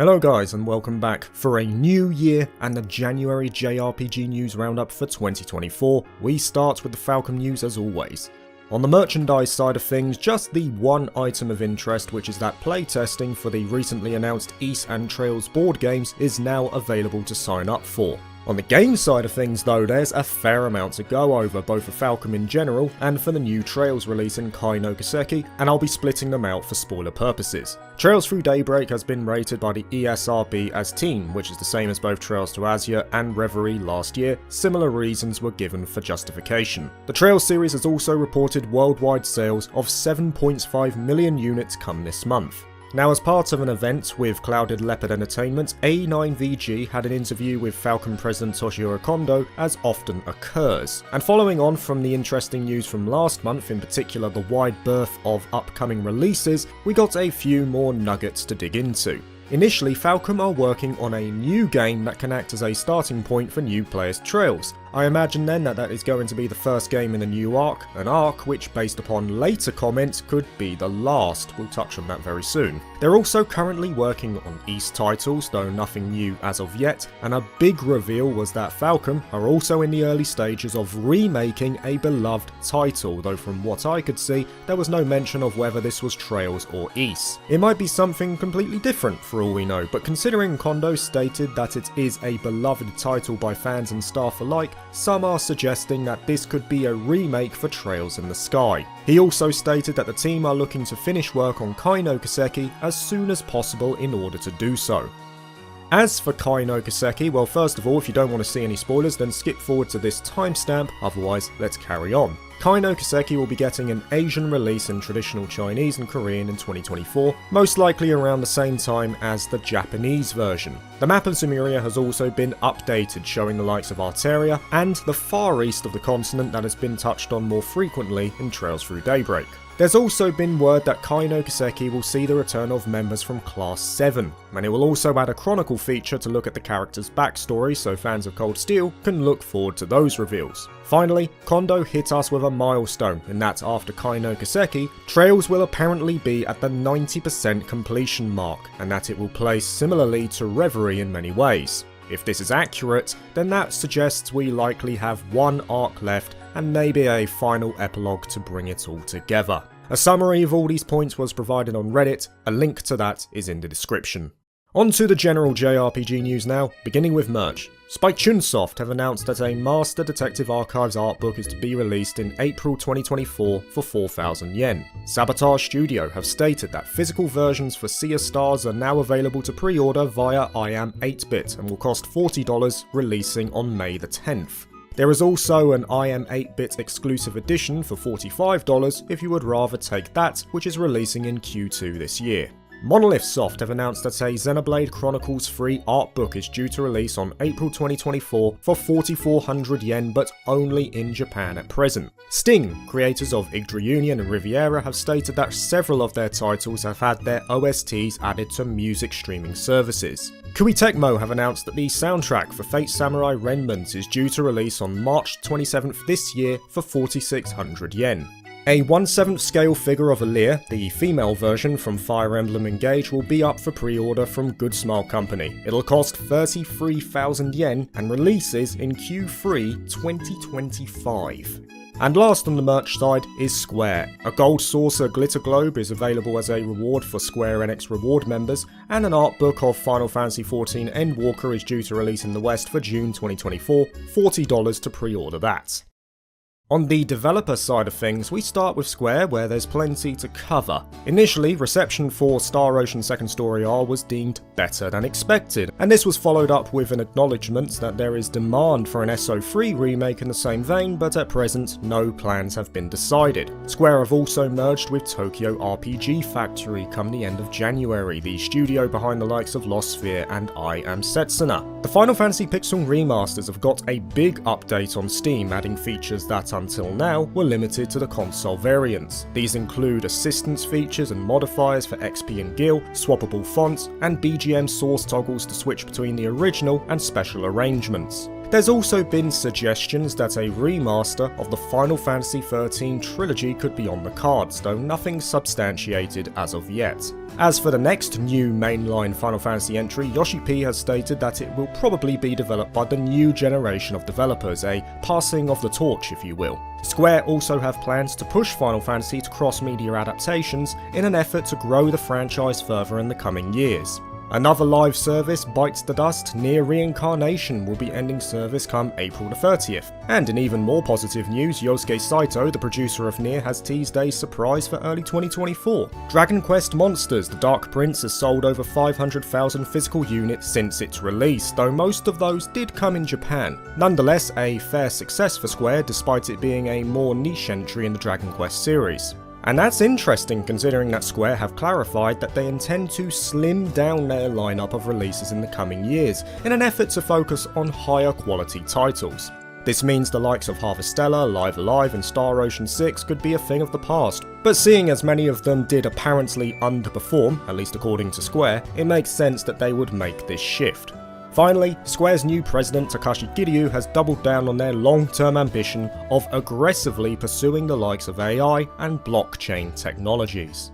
Hello guys and welcome back. For a new year and the January JRPG news roundup for 2024, we start with the Falcom news as always. On the merchandise side of things, just the one item of interest, which is that playtesting for the recently announced Ys and Trails board games is now available to sign up for. On the game side of things though, there's a fair amount to go over, both for Falcom in general and for the new Trails release in Kai no Kiseki, and I'll be splitting them out for spoiler purposes. Trails Through Daybreak has been rated by the ESRB as teen, which is the same as both Trails to Azure and Reverie last year. Similar reasons were given for justification. The Trails series has also reported worldwide sales of 7.5 million units come this month. Now, as part of an event with Clouded Leopard Entertainment, A9VG had an interview with Falcom President Toshihiro Kondo, as often occurs. And following on from the interesting news from last month, in particular the wide berth of upcoming releases, we got a few more nuggets to dig into. Initially, Falcom are working on a new game that can act as a starting point for new players' Trails. I imagine then that is going to be the first game in the new arc, an arc which, based upon later comments, could be the last. We'll touch on that very soon. They're also currently working on East titles, though nothing new as of yet, and a big reveal was that Falcom are also in the early stages of remaking a beloved title, though from what I could see, there was no mention of whether this was Trails or East. It might be something completely different for all we know, but considering Kondo stated that it is a beloved title by fans and staff alike, some are suggesting that this could be a remake for Trails in the Sky. He also stated that the team are looking to finish work on Kai no Kiseki as soon as possible in order to do so. As for Kai no Kiseki, well, first of all, if you don't want to see any spoilers, then skip forward to this timestamp, otherwise let's carry on. Kai no Kiseki will be getting an Asian release in traditional Chinese and Korean in 2024, most likely around the same time as the Japanese version. The map of Zemuria has also been updated, showing the likes of Atelier and the far east of the continent that has been touched on more frequently in Trails Through Daybreak. There's also been word that Kai no Kiseki will see the return of members from Class 7, and it will also add a chronicle feature to look at the character's backstory, so fans of Cold Steel can look forward to those reveals. Finally, Kondo hit us with a milestone, in that after Kai no Kiseki, Trails will apparently be at the 90% completion mark, and that it will play similarly to Reverie in many ways. If this is accurate, then that suggests we likely have one arc left and maybe a final epilogue to bring it all together. A summary of all these points was provided on Reddit, a link to that is in the description. On to the general JRPG news now, beginning with merch. Spike Chunsoft have announced that a Master Detective Archives art book is to be released in April 2024 for 4,000 yen. Sabotage Studio have stated that physical versions for Sea of Stars are now available to pre-order via IAM 8-bit and will cost $40, releasing on May the 10th. There is also an IAM 8-bit exclusive edition for $45 if you would rather take that, which is releasing in Q2 this year. Monolith Soft have announced that a Xenoblade Chronicles 3 art book is due to release on April 2024 for 4,400 yen, but only in Japan at present. Sting, creators of Yggdra Union and Riviera, have stated that several of their titles have had their OSTs added to music streaming services. Koei Tecmo have announced that the soundtrack for Fate Samurai Remnant is due to release on March 27th this year for 4,600 yen. A 1/7 scale figure of Atelier, the female version from Fire Emblem Engage, will be up for pre-order from Good Smile Company. It'll cost 33,000 yen and releases in Q3 2025. And last on the merch side is Square. A Gold Saucer Glitter Globe is available as a reward for Square Enix reward members, and an art book of Final Fantasy XIV Endwalker is due to release in the West for June 2024, $40 to pre-order that. On the developer side of things, we start with Square, where there's plenty to cover. Initially, reception for Star Ocean Second Story R was deemed better than expected, and this was followed up with an acknowledgement that there is demand for an SO3 remake in the same vein, but at present, no plans have been decided. Square have also merged with Tokyo RPG Factory come the end of January, the studio behind the likes of Lost Sphere and I Am Setsuna. The Final Fantasy Pixel remasters have got a big update on Steam, adding features that until now were limited to the console variants. These include assistance features and modifiers for XP and Gil, swappable fonts, and BGM source toggles to switch between the original and special arrangements. There's also been suggestions that a remaster of the Final Fantasy XIII trilogy could be on the cards, though nothing substantiated as of yet. As for the next new mainline Final Fantasy entry, Yoshi P has stated that it will probably be developed by the new generation of developers, a passing of the torch if you will. Square also have plans to push Final Fantasy to cross-media adaptations in an effort to grow the franchise further in the coming years. Another live service bites the dust. Nier Reincarnation will be ending service come April the 30th. And in even more positive news, Yosuke Saito, the producer of Nier, has teased a surprise for early 2024. Dragon Quest Monsters: The Dark Prince has sold over 500,000 physical units since its release, though most of those did come in Japan. Nonetheless, a fair success for Square despite it being a more niche entry in the Dragon Quest series. And that's interesting considering that Square have clarified that they intend to slim down their lineup of releases in the coming years in an effort to focus on higher quality titles. This means the likes of Harvestella, Live Alive and Star Ocean 6 could be a thing of the past, but seeing as many of them did apparently underperform, at least according to Square, it makes sense that they would make this shift. Finally, Square's new president Takashi Kiryu has doubled down on their long-term ambition of aggressively pursuing the likes of AI and blockchain technologies.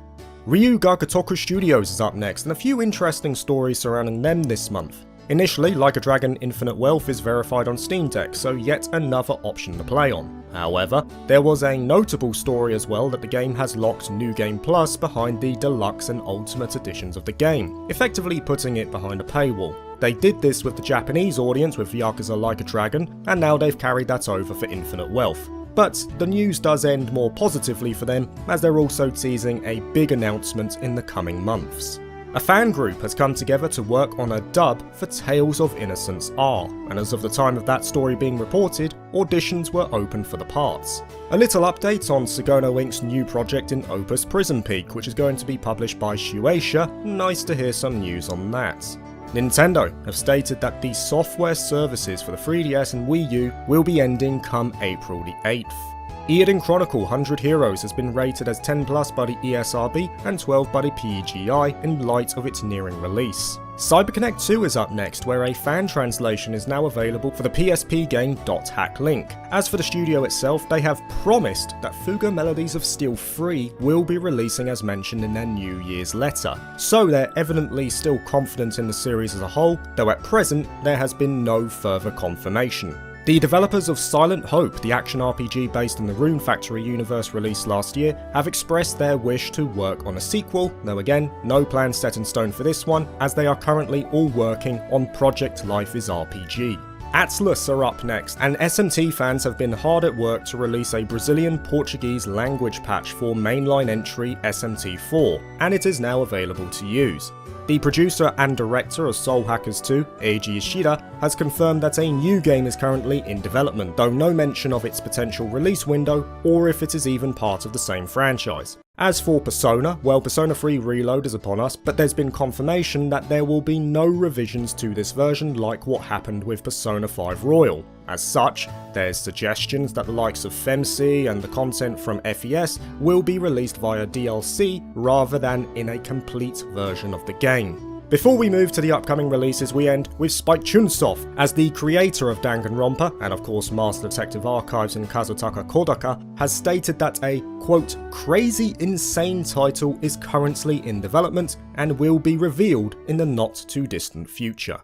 Ryu ga Gotoku Studios is up next, and a few interesting stories surrounding them this month. Initially, Like a Dragon Infinite Wealth is verified on Steam Deck, so yet another option to play on. However, there was a notable story as well that the game has locked New Game Plus behind the deluxe and ultimate editions of the game, effectively putting it behind a paywall. They did this with the Japanese audience with Yakuza Like a Dragon, and now they've carried that over for Infinite Wealth. But the news does end more positively for them, as they're also teasing a big announcement in the coming months. A fan group has come together to work on a dub for Tales of Innocence R, and as of the time of that story being reported, auditions were open for the parts. A little update on Sugono Inc.'s new project in Opus Prison Peak, which is going to be published by Shueisha. Nice to hear some news on that. Nintendo have stated that the software services for the 3DS and Wii U will be ending come April the 8th. Eiyuden Chronicle 100 Heroes has been rated as 10+ by the ESRB and 12 by the PEGI in light of its nearing release. CyberConnect 2 is up next, where a fan translation is now available for the PSP game .hack Link. As for the studio itself, they have promised that Fuga Melodies of Steel 3 will be releasing as mentioned in their New Year's letter. So they're evidently still confident in the series as a whole, though at present there has been no further confirmation. The developers of Silent Hope, the action RPG based on the Rune Factory universe released last year, have expressed their wish to work on a sequel, though again, no plans set in stone for this one, as they are currently all working on Project Life is RPG. Atlus are up next, and SMT fans have been hard at work to release a Brazilian Portuguese language patch for mainline entry SMT4, and it is now available to use. The producer and director of Soul Hackers 2, Eiji Ishida, has confirmed that a new game is currently in development, though no mention of its potential release window or if it is even part of the same franchise. As for Persona, well, Persona 3 Reload is upon us, but there's been confirmation that there will be no revisions to this version like what happened with Persona 5 Royal. As such, there's suggestions that the likes of FEMC and the content from FES will be released via DLC rather than in a complete version of the game. Before we move to the upcoming releases, we end with Spike Chunsoft, as the creator of Danganronpa, and of course Master Detective Archives and Kazutaka Kodaka, has stated that a, quote, crazy insane title is currently in development and will be revealed in the not too distant future.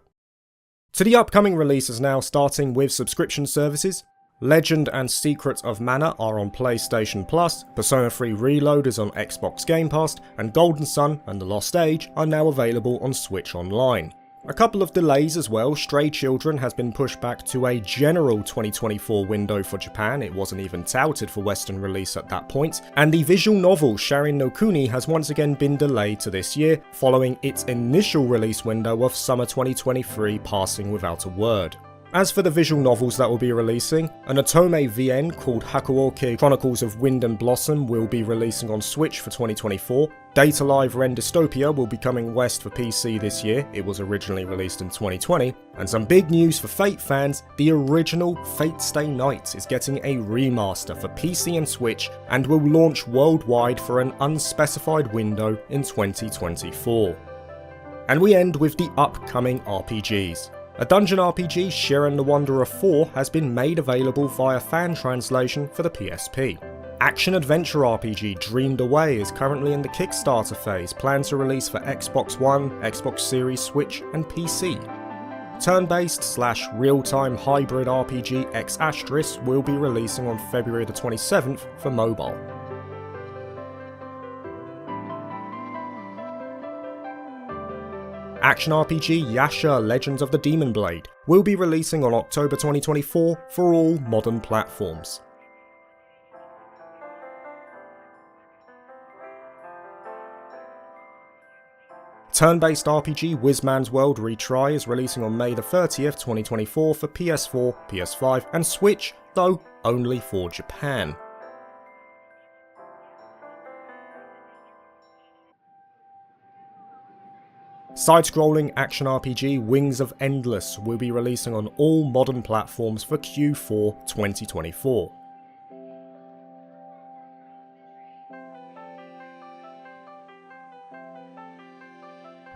To the upcoming releases now, starting with subscription services. Legend and Secret of Mana are on PlayStation Plus, Persona 3 Reload is on Xbox Game Pass, and Golden Sun and The Lost Age are now available on Switch Online. A couple of delays as well. Stray Children has been pushed back to a general 2024 window for Japan, it wasn't even touted for Western release at that point, and the visual novel Sharin no Kuni has once again been delayed to this year, following its initial release window of summer 2023 passing without a word. As for the visual novels that will be releasing, an Otome VN called Hakuoki Chronicles of Wind and Blossom will be releasing on Switch for 2024. Data Live Ren Dystopia will be coming west for PC this year, it was originally released in 2020. And some big news for Fate fans, the original Fate Stay Night is getting a remaster for PC and Switch and will launch worldwide for an unspecified window in 2024. And we end with the upcoming RPGs. A dungeon RPG, Shiren the Wanderer 4, has been made available via fan translation for the PSP. Action-adventure RPG Dreamed Away is currently in the Kickstarter phase, planned to release for Xbox One, Xbox Series, Switch and PC. Turn-based / real-time hybrid RPG X** will be releasing on February the 27th for mobile. Action RPG Yasha Legends of the Demon Blade will be releasing on October 2024 for all modern platforms. Turn-based RPG Wizman's World Retry is releasing on May the 30th, 2024 for PS4, PS5 and Switch, though only for Japan. Side-scrolling action RPG Wings of Endless will be releasing on all modern platforms for Q4 2024.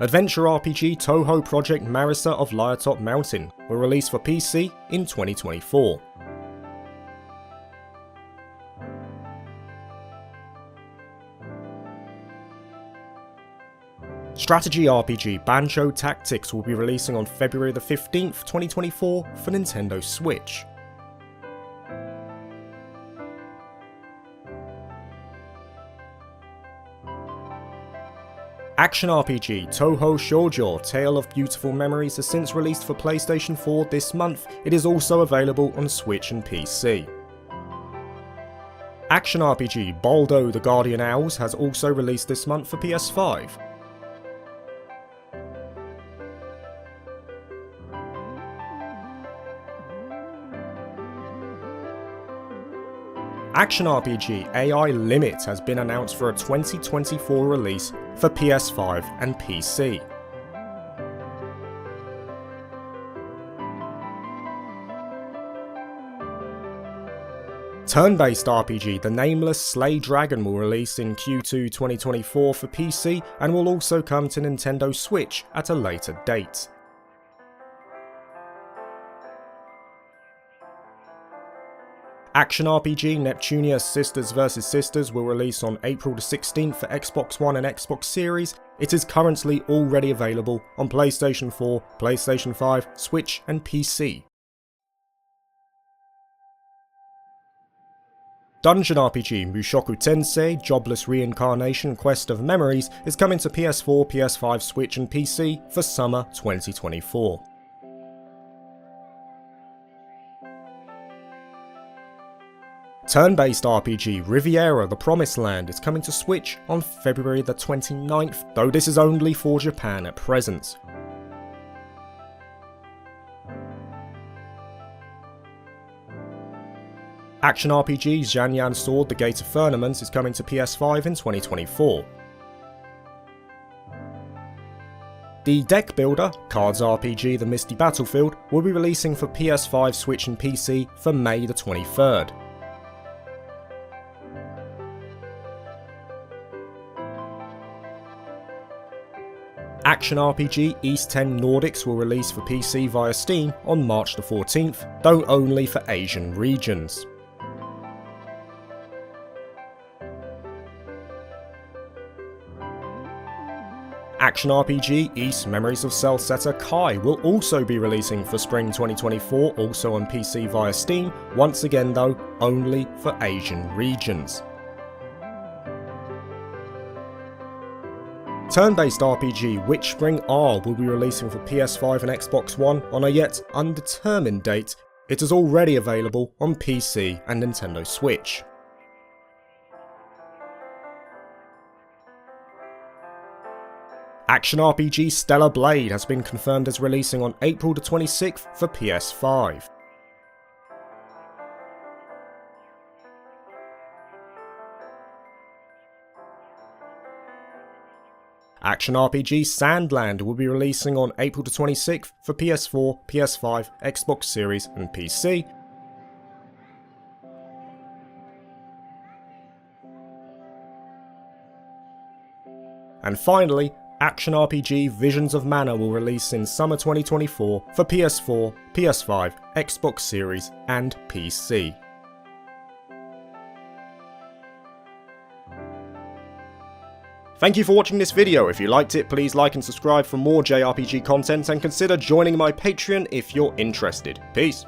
Adventure RPG Touhou Project Marisa of Liartop Mountain will release for PC in 2024. Strategy RPG Banjo Tactics will be releasing on February the 15th, 2024 for Nintendo Switch. Action RPG Touhou Shoujo Tale of Beautiful Memories has since released for PlayStation 4 this month. It is also available on Switch and PC. Action RPG Baldo the Guardian Owls has also released this month for PS5. Action RPG AI Limit has been announced for a 2024 release for PS5 and PC. Turn-based RPG The Nameless Slay Dragon will release in Q2 2024 for PC and will also come to Nintendo Switch at a later date. Action RPG Neptunia Sisters vs Sisters will release on April the 16th for Xbox One and Xbox Series. It is currently already available on PlayStation 4, PlayStation 5, Switch and PC. Dungeon RPG Mushoku Tensei Jobless Reincarnation Quest of Memories is coming to PS4, PS5, Switch and PC for summer 2024. Turn-based RPG Riviera The Promised Land is coming to Switch on February the 29th, though this is only for Japan at present. Action RPG Zhanyan Sword The Gate of Firmament is coming to PS5 in 2024. The deck builder, Cards RPG The Misty Battlefield, will be releasing for PS5, Switch and PC for May the 23rd. Action RPG East 10 Nordics will release for PC via Steam on March the 14th, though only for Asian regions. Action RPG East Memories of Celceta Kai will also be releasing for Spring 2024, also on PC via Steam, once again though only for Asian regions. Turn-based RPG Witchspring R will be releasing for PS5 and Xbox One on a yet undetermined date. It is already available on PC and Nintendo Switch. Action RPG Stellar Blade has been confirmed as releasing on April the 26th for PS5. Action RPG Sandland will be releasing on April the 26th for PS4, PS5, Xbox Series and PC. And finally, action RPG Visions of Mana will release in summer 2024 for PS4, PS5, Xbox Series, and PC. Thank you for watching this video. If you liked it, please like and subscribe for more JRPG content, and consider joining my Patreon if you're interested. Peace.